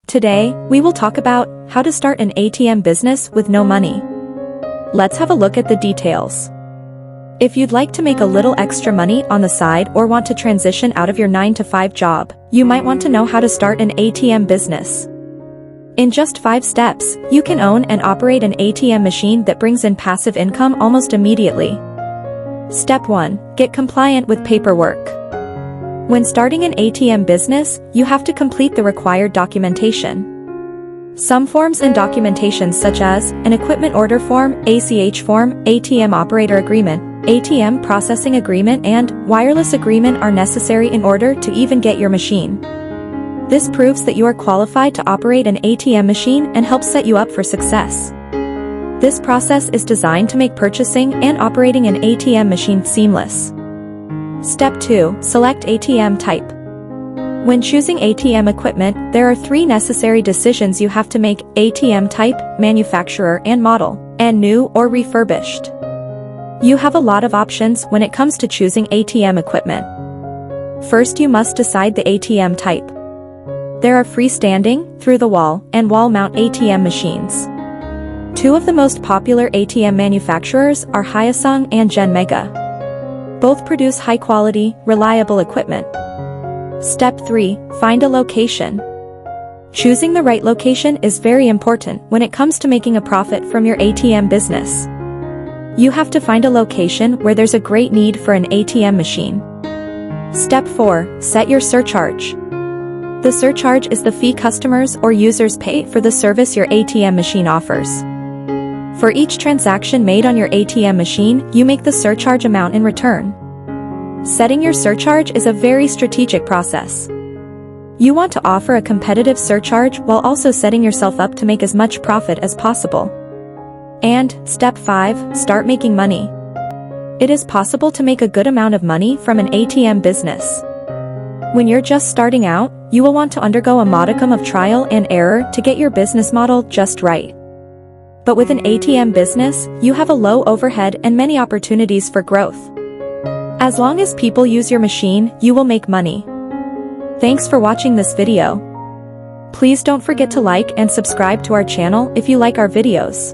Today, we will talk about how to start an ATM business with no money. Let's have a look at the details. If you'd like to make a little extra money on the side or want to transition out of your 9-to-5 job, you might want to know how to start an ATM business. In just 5 steps, you can own and operate an ATM machine that brings in passive income almost immediately. Step 1. Get compliant with paperwork. When starting an ATM business, you have to complete the required documentation. Some forms and documentation such as an equipment order form, ACH form, ATM operator agreement, ATM processing agreement and wireless agreement are necessary in order to even get your machine. This proves that you are qualified to operate an ATM machine and helps set you up for success. This process is designed to make purchasing and operating an ATM machine seamless. Step 2. Select ATM type. When choosing ATM equipment, there are 3 necessary decisions you have to make: ATM type, manufacturer and model, and new or refurbished. You have a lot of options when it comes to choosing ATM equipment. First, you must decide the ATM type. There are freestanding, through-the-wall, and wall-mount ATM machines. 2 of the most popular ATM manufacturers are Hyosung and Gen Mega. Both produce high-quality, reliable equipment. Step 3. Find a location. Choosing the right location is very important when it comes to making a profit from your ATM business. You have to find a location where there's a great need for an ATM machine. Step 4. Set your surcharge. The surcharge is the fee customers or users pay for the service your ATM machine offers. For each transaction made on your ATM machine, you make the surcharge amount in return. Setting your surcharge is a very strategic process. You want to offer a competitive surcharge while also setting yourself up to make as much profit as possible. And, step 5, start making money. It is possible to make a good amount of money from an ATM business. When you're just starting out, you will want to undergo a modicum of trial and error to get your business model just right. But with an ATM business, you have a low overhead and many opportunities for growth. As long as people use your machine, you will make money. Thanks for watching this video. Please don't forget to like and subscribe to our channel if you like our videos.